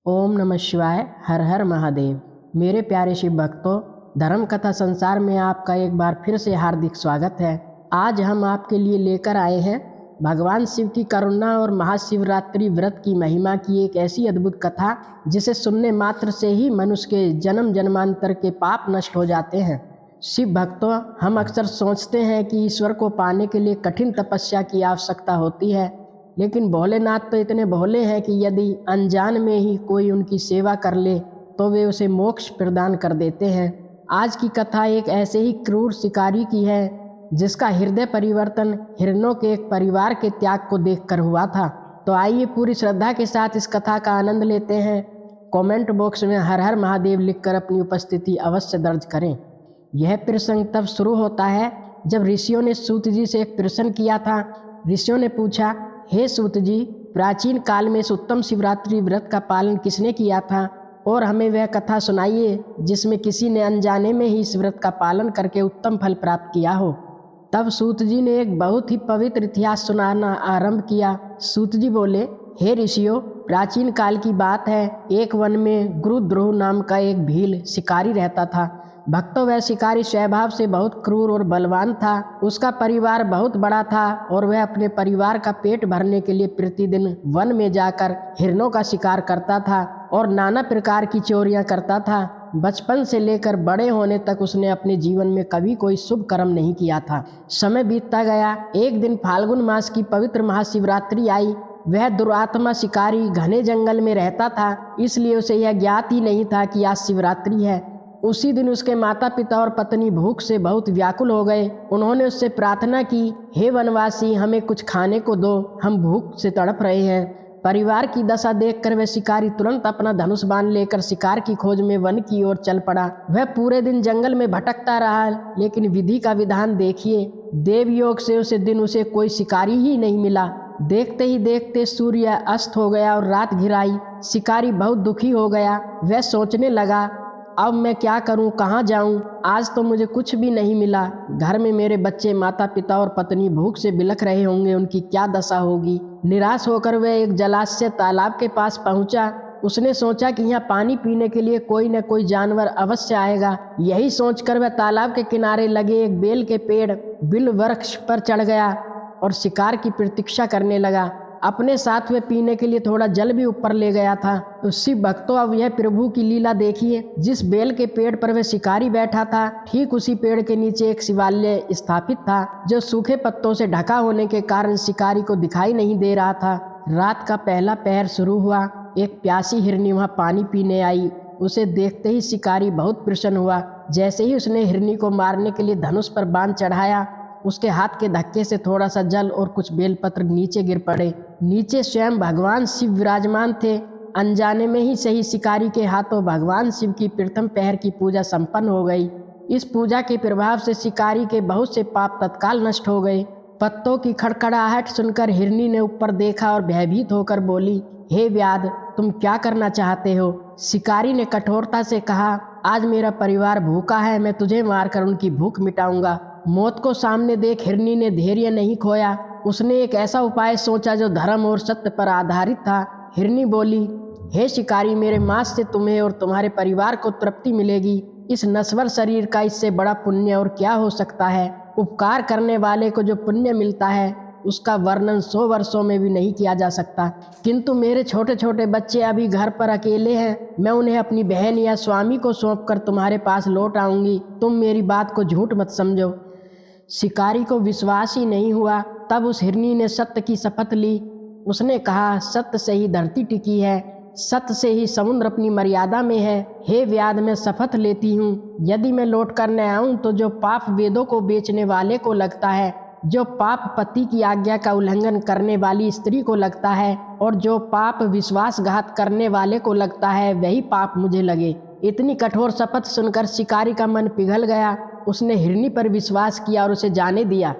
ओम नमः शिवाय। हर हर महादेव। मेरे प्यारे शिव भक्तों, धर्म कथा संसार में आपका एक बार फिर से हार्दिक स्वागत है। आज हम आपके लिए लेकर आए हैं भगवान शिव की करुणा और महाशिवरात्रि व्रत की महिमा की एक ऐसी अद्भुत कथा जिसे सुनने मात्र से ही मनुष्य के जन्म जन्मांतर के पाप नष्ट हो जाते हैं। शिव भक्तों, हम अक्सर सोचते हैं कि ईश्वर को पाने के लिए कठिन तपस्या की आवश्यकता होती है, लेकिन भोलेनाथ तो इतने भोले हैं कि यदि अनजान में ही कोई उनकी सेवा कर ले तो वे उसे मोक्ष प्रदान कर देते हैं। आज की कथा एक ऐसे ही क्रूर शिकारी की है जिसका हृदय परिवर्तन हिरणों के एक परिवार के त्याग को देखकर हुआ था। तो आइए पूरी श्रद्धा के साथ इस कथा का आनंद लेते हैं। कमेंट बॉक्स में हर हर महादेव लिखकर अपनी उपस्थिति अवश्य दर्ज करें। यह प्रसंग तब शुरू होता है जब ऋषियों ने सूत जी से एक प्रश्न किया था। ऋषियों ने पूछा, हे सूत जी, प्राचीन काल में इस उत्तम शिवरात्रि व्रत का पालन किसने किया था, और हमें वह कथा सुनाइए जिसमें किसी ने अनजाने में ही इस व्रत का पालन करके उत्तम फल प्राप्त किया हो। तब सूत जी ने एक बहुत ही पवित्र इतिहास सुनाना आरंभ किया। सूत जी बोले, हे ऋषियों, प्राचीन काल की बात है। एक वन में गुरुद्रोह नाम का एक भील शिकारी रहता था। भक्तों, वह शिकारी स्वभाव से बहुत क्रूर और बलवान था। उसका परिवार बहुत बड़ा था और वह अपने परिवार का पेट भरने के लिए प्रतिदिन वन में जाकर हिरणों का शिकार करता था और नाना प्रकार की चोरियां करता था। बचपन से लेकर बड़े होने तक उसने अपने जीवन में कभी कोई शुभ कर्म नहीं किया था। समय बीतता गया। एक दिन फाल्गुन मास की पवित्र महाशिवरात्रि आई। वह दुरात्मा शिकारी घने जंगल में रहता था, इसलिए उसे यह ज्ञात ही नहीं था कि आज शिवरात्रि है। उसी दिन उसके माता पिता और पत्नी भूख से बहुत व्याकुल हो गए। उन्होंने उससे प्रार्थना की, हे वनवासी, हमें कुछ खाने को दो, हम भूख से तड़प रहे हैं। परिवार की दशा देखकर वह शिकारी तुरंत अपना धनुष बाण लेकर शिकार की खोज में वन की ओर चल पड़ा। वह पूरे दिन जंगल में भटकता रहा, लेकिन विधि का विधान देखिए, देव योग से उसे कोई शिकारी ही नहीं मिला। देखते ही देखते सूर्य अस्त हो गया और रात घिर आई। शिकारी बहुत दुखी हो गया। वह सोचने लगा, अब मैं क्या करूं, कहां जाऊं? आज तो मुझे कुछ भी नहीं मिला। घर में मेरे बच्चे, माता पिता और पत्नी भूख से बिलख रहे होंगे, उनकी क्या दशा होगी। निराश होकर वह एक जलाशय तालाब के पास पहुंचा। उसने सोचा कि यहाँ पानी पीने के लिए कोई न कोई जानवर अवश्य आएगा। यही सोचकर वह तालाब के किनारे लगे एक बेल के पेड़ बिल वृक्ष पर चढ़ गया और शिकार की प्रतीक्षा करने लगा। अपने साथ वे पीने के लिए थोड़ा जल भी ऊपर ले गया था। तो शिव भक्तों, अब यह प्रभु की लीला देखिए। जिस बेल के पेड़ पर वह शिकारी बैठा था, ठीक उसी पेड़ के नीचे एक शिवालय स्थापित था जो सूखे पत्तों से ढका होने के कारण शिकारी को दिखाई नहीं दे रहा था। रात का पहला पहर शुरू हुआ। एक प्यासी हिरनी वहां पानी पीने आई। उसे देखते ही शिकारी बहुत प्रसन्न हुआ। जैसे ही उसने हिरनी को मारने के लिए धनुष पर बाण चढ़ाया, उसके हाथ के धक्के से थोड़ा सा जल और कुछ बेलपत्र नीचे गिर पड़े। नीचे स्वयं भगवान शिव विराजमान थे। अनजाने में ही सही शिकारी के हाथों भगवान शिव की प्रथम पहर की पूजा संपन्न हो गई। इस पूजा के प्रभाव से शिकारी के बहुत से पाप तत्काल नष्ट हो गए। पत्तों की खड़खड़ाहट सुनकर हिरनी ने ऊपर देखा और भयभीत होकर बोली, हे व्याध, तुम क्या करना चाहते हो? शिकारी ने कठोरता से कहा, आज मेरा परिवार भूखा है, मैं तुझे मारकर उनकी भूख मिटाऊंगा। मौत को सामने देख हिरनी ने धैर्य नहीं खोया। उसने एक ऐसा उपाय सोचा जो धर्म और सत्य पर आधारित था। हिरनी बोली, हे शिकारी, मेरे मांस से तुम्हें और तुम्हारे परिवार को तृप्ति मिलेगी। इस नश्वर शरीर का इससे बड़ा पुण्य और क्या हो सकता है। उपकार करने वाले को जो पुण्य मिलता है उसका वर्णन 100 वर्षों में भी नहीं किया जा सकता। किंतु मेरे छोटे छोटे बच्चे अभी घर पर अकेले हैं। मैं उन्हें अपनी बहन या स्वामी को सौंपकर तुम्हारे पास लौट आऊंगी। तुम मेरी बात को झूठ मत समझो। शिकारी को विश्वास ही नहीं हुआ। तब उस हिरनी ने सत्य की शपथ ली। उसने कहा, सत्य से ही धरती टिकी है, सत्य से ही समुद्र अपनी मर्यादा में है। हे व्याध, मैं शपथ लेती हूँ, यदि मैं लौट कर न आऊँ तो जो पाप वेदों को बेचने वाले को लगता है, जो पाप पति की आज्ञा का उल्लंघन करने वाली स्त्री को लगता है, और जो पाप विश्वासघात करने वाले को लगता है, वही पाप मुझे लगे। इतनी कठोर शपथ सुनकर शिकारी का मन पिघल गया। उसने हिरनी पर विश्वास किया और उसे जाने दिया।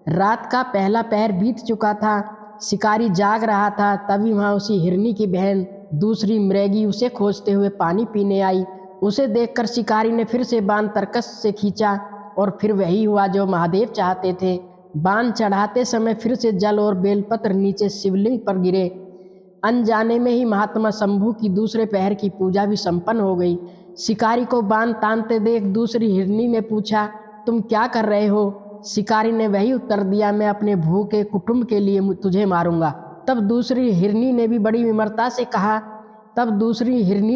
रात का पहला पहर बीत चुका था। शिकारी जाग रहा था। तभी वहाँ उसी हिरनी की बहन दूसरी मृगी उसे खोजते हुए पानी पीने आई। उसे देखकर शिकारी ने फिर से बाण तरकस से खींचा और फिर वही हुआ जो महादेव चाहते थे। बाण चढ़ाते समय फिर से जल और बेलपत्र नीचे शिवलिंग पर गिरे। अनजाने में ही महात्मा शंभू की दूसरे पहर की पूजा भी संपन्न हो गई। शिकारी को बाण तानते देख दूसरी हिरनी ने पूछा, तुम क्या कर रहे हो? शिकारी ने वही उत्तर दिया, मैं अपने भूखे कुटुंब के लिए तुझे मारूंगा। तब दूसरी हिरनी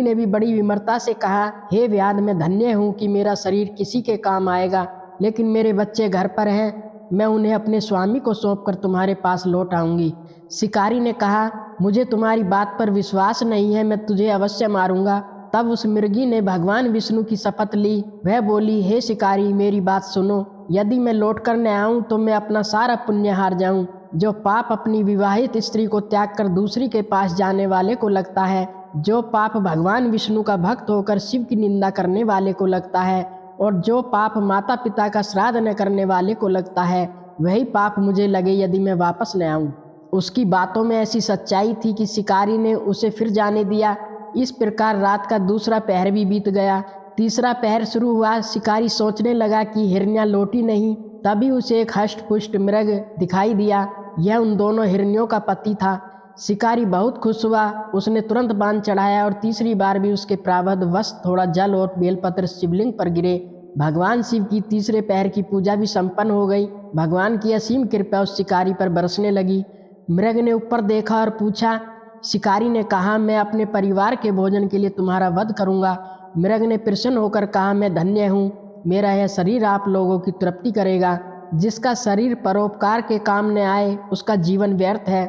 ने भी बड़ी विमरता से कहा, हे व्याध, मैं धन्य हूँ कि मेरा शरीर किसी के काम आएगा, लेकिन मेरे बच्चे घर पर हैं, मैं उन्हें अपने स्वामी को सौंपकर तुम्हारे पास लौट आऊँगी। शिकारी ने कहा, मुझे तुम्हारी बात पर विश्वास नहीं है, मैं तुझे अवश्य मारूंगा। तब उस मृगी ने भगवान विष्णु की शपथ ली। वह बोली, हे शिकारी, मेरी बात सुनो, यदि मैं लौट कर न आऊँ तो मैं अपना सारा पुण्य हार जाऊँ। जो पाप अपनी विवाहित स्त्री को त्याग कर दूसरी के पास जाने वाले को लगता है, जो पाप भगवान विष्णु का भक्त होकर शिव की निंदा करने वाले को लगता है, और जो पाप माता पिता का श्राद्ध न करने वाले को लगता है, वही पाप मुझे लगे यदि मैं वापस न आऊँ। उसकी बातों में ऐसी सच्चाई थी कि शिकारी ने उसे फिर जाने दिया। इस प्रकार रात का दूसरा पहर भी बीत गया। तीसरा पहर शुरू हुआ। शिकारी सोचने लगा कि हिरनियाँ लौटी नहीं। तभी उसे एक हष्ट-पुष्ट मृग दिखाई दिया। यह उन दोनों हिरनियों का पति था। शिकारी बहुत खुश हुआ। उसने तुरंत बाण चढ़ाया और तीसरी बार भी उसके प्रारब्ध वश थोड़ा जल और बेलपत्र शिवलिंग पर गिरे। भगवान शिव की तीसरे पहर की पूजा भी संपन्न हो गई। भगवान की असीम कृपा उस शिकारी पर बरसने लगी। मृग ने ऊपर देखा और पूछा। शिकारी ने कहा, मैं अपने परिवार के भोजन के लिए तुम्हारा वध करूंगा। मृग ने प्रसन्न होकर कहा, मैं धन्य हूँ, मेरा यह शरीर आप लोगों की तृप्ति करेगा। जिसका शरीर परोपकार के काम न आए उसका जीवन व्यर्थ है।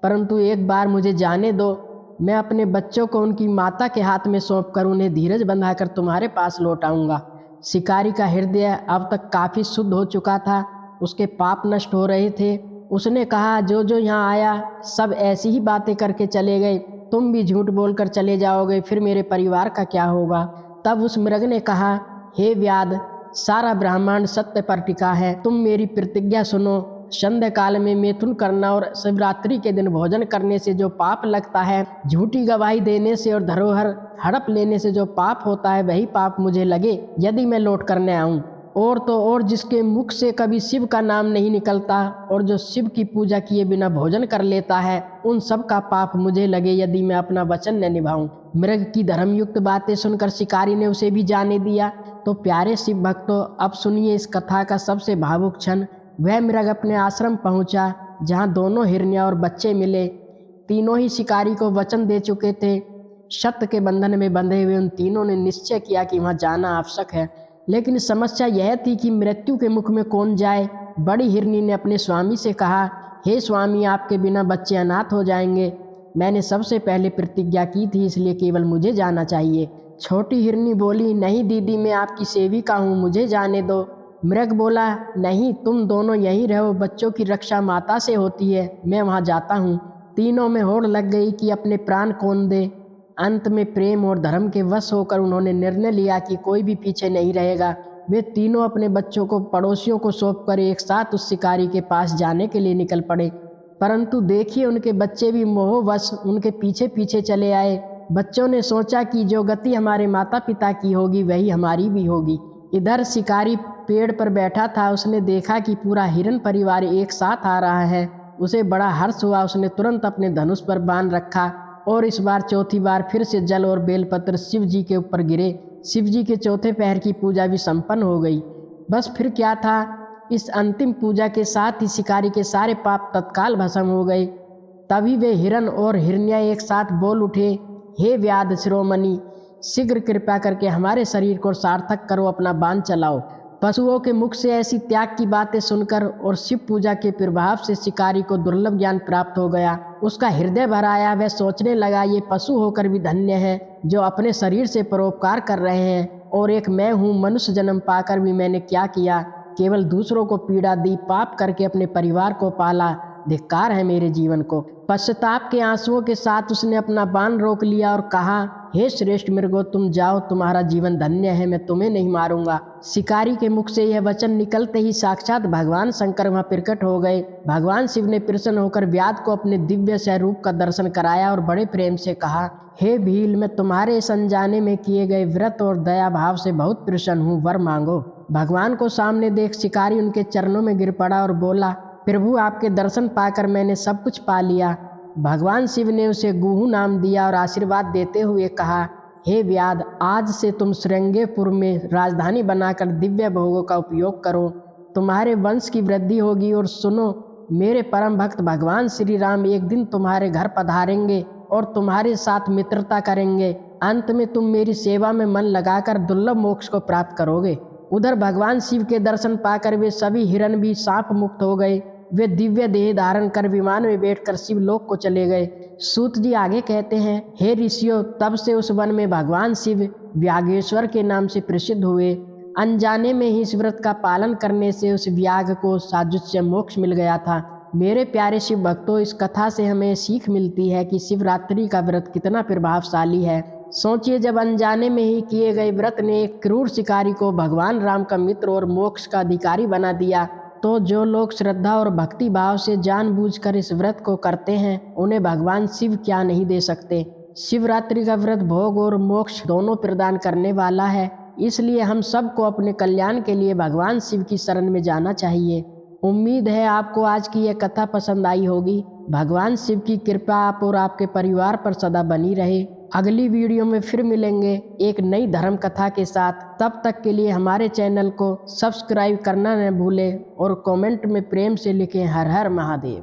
परंतु एक बार मुझे जाने दो, मैं अपने बच्चों को उनकी माता के हाथ में सौंपकर उन्हें धीरज बंधाकर तुम्हारे पास लौट आऊँगा। शिकारी का हृदय अब तक काफ़ी शुद्ध हो चुका था। उसके पाप नष्ट हो रहे थे। उसने कहा, जो जो यहाँ आया सब ऐसी ही बातें करके चले गए, तुम भी झूठ बोलकर चले जाओगे, फिर मेरे परिवार का क्या होगा। तब उस मृग ने कहा, हे व्याध, सारा ब्रह्मांड सत्य पर टिका है, तुम मेरी प्रतिज्ञा सुनो। संध्या काल में मैथुन करना और शिवरात्रि के दिन भोजन करने से जो पाप लगता है, झूठी गवाही देने से और धरोहर हड़प लेने से जो पाप होता है, वही पाप मुझे लगे यदि मैं लौट कर न आऊँ। और तो और जिसके मुख से कभी शिव का नाम नहीं निकलता और जो शिव की पूजा किए बिना भोजन कर लेता है, उन सब का पाप मुझे लगे यदि मैं अपना वचन न निभाऊं। मृग की धर्मयुक्त बातें सुनकर शिकारी ने उसे भी जाने दिया। तो प्यारे शिव भक्तों, अब सुनिए इस कथा का सबसे भावुक क्षण। वह मृग अपने आश्रम पहुंचा, जहां दोनों हिरनियां और बच्चे मिले। तीनों ही शिकारी को वचन दे चुके थे। सत्य के बंधन में बंधे हुए उन तीनों ने निश्चय किया कि वहां जाना आवश्यक है। लेकिन समस्या यह थी कि मृत्यु के मुख में कौन जाए। बड़ी हिरनी ने अपने स्वामी से कहा, हे स्वामी, आपके बिना बच्चे अनाथ हो जाएंगे। मैंने सबसे पहले प्रतिज्ञा की थी, इसलिए केवल मुझे जाना चाहिए। छोटी हिरनी बोली, नहीं दीदी, मैं आपकी सेविका हूँ, मुझे जाने दो। मृग बोला, नहीं, तुम दोनों यहीं रहो, बच्चों की रक्षा माता से होती है, मैं वहाँ जाता हूँ। तीनों में होड़ लग गई कि अपने प्राण कौन दे। अंत में प्रेम और धर्म के वश होकर उन्होंने निर्णय लिया कि कोई भी पीछे नहीं रहेगा। वे तीनों अपने बच्चों को पड़ोसियों को सौंपकर एक साथ उस शिकारी के पास जाने के लिए निकल पड़े। परंतु देखिए, उनके बच्चे भी मोहवश उनके पीछे पीछे चले आए। बच्चों ने सोचा कि जो गति हमारे माता पिता की होगी वही हमारी भी होगी। इधर शिकारी पेड़ पर बैठा था। उसने देखा कि पूरा हिरन परिवार एक साथ आ रहा है। उसे बड़ा हर्ष हुआ। उसने तुरंत अपने धनुष पर बाण रखा और इस बार चौथी बार फिर से जल और बेलपत्र शिव जी के ऊपर गिरे। शिव जी के चौथे पहर की पूजा भी संपन्न हो गई। बस फिर क्या था, इस अंतिम पूजा के साथ ही शिकारी के सारे पाप तत्काल भस्म हो गए। तभी वे हिरन और हिरनियाँ एक साथ बोल उठे, हे व्याध शिरोमणि, शीघ्र कृपा करके हमारे शरीर को सार्थक करो, अपना बाण चलाओ। पशुओं के मुख से ऐसी त्याग की बातें सुनकर और शिव पूजा के प्रभाव से शिकारी को दुर्लभ ज्ञान प्राप्त हो गया। उसका हृदय भर आया। वह सोचने लगा, ये पशु होकर भी धन्य है जो अपने शरीर से परोपकार कर रहे हैं, और एक मैं हूँ, मनुष्य जन्म पाकर भी मैंने क्या किया, केवल दूसरों को पीड़ा दी, पाप करके अपने परिवार को पाला। धिक्कार है मेरे जीवन को। पश्चाताप के आंसुओं के साथ उसने अपना बाण रोक लिया और कहा, हे श्रेष्ठ मृगो, तुम जाओ, तुम्हारा जीवन धन्य है, मैं तुम्हें नहीं मारूंगा। शिकारी के मुख से यह वचन निकलते ही साक्षात भगवान शंकर वहां प्रकट हो गए। भगवान शिव ने प्रसन्न होकर व्याध को अपने दिव्य स्वरूप का दर्शन कराया और बड़े प्रेम से कहा, हे भील, मैं तुम्हारे इस अनजाने में किए गए व्रत और दया भाव से बहुत प्रसन्न हूँ, वर मांगो। भगवान को सामने देख शिकारी उनके चरणों में गिर पड़ा और बोला, प्रभु, आपके दर्शन पाकर मैंने सब कुछ पा लिया। भगवान शिव ने उसे गुहू नाम दिया और आशीर्वाद देते हुए कहा, हे व्याध, आज से तुम श्रृंगेरपुर में राजधानी बनाकर दिव्य भोगों का उपयोग करो। तुम्हारे वंश की वृद्धि होगी। और सुनो, मेरे परम भक्त भगवान श्री राम एक दिन तुम्हारे घर पधारेंगे और तुम्हारे साथ मित्रता करेंगे। अंत में तुम मेरी सेवा में मन लगाकर दुर्लभ मोक्ष को प्राप्त करोगे। उधर भगवान शिव के दर्शन पाकर वे सभी हिरण भी सांप मुक्त हो गए। वे दिव्य देह धारण कर विमान में बैठकर शिवलोक को चले गए। सूत जी आगे कहते हैं, हे ऋषियों, तब से उस वन में भगवान शिव व्याघेश्वर के नाम से प्रसिद्ध हुए। अनजाने में ही इस व्रत का पालन करने से उस व्याघ को साजुष्य मोक्ष मिल गया था। मेरे प्यारे शिव भक्तों, इस कथा से हमें सीख मिलती है कि शिवरात्रि का व्रत कितना प्रभावशाली है। सोचिए, जब अनजाने में ही किए गए व्रत ने एक क्रूर शिकारी को भगवान राम का मित्र और मोक्ष का अधिकारी बना दिया, तो जो लोग श्रद्धा और भक्ति भाव से जानबूझकर इस व्रत को करते हैं, उन्हें भगवान शिव क्या नहीं दे सकते। शिवरात्रि का व्रत भोग और मोक्ष दोनों प्रदान करने वाला है, इसलिए हम सबको अपने कल्याण के लिए भगवान शिव की शरण में जाना चाहिए। उम्मीद है आपको आज की यह कथा पसंद आई होगी। भगवान शिव की कृपा आप और आपके परिवार पर सदा बनी रहे। अगली वीडियो में फिर मिलेंगे एक नई धर्म कथा के साथ। तब तक के लिए हमारे चैनल को सब्सक्राइब करना न भूलें और कमेंट में प्रेम से लिखें हर हर महादेव।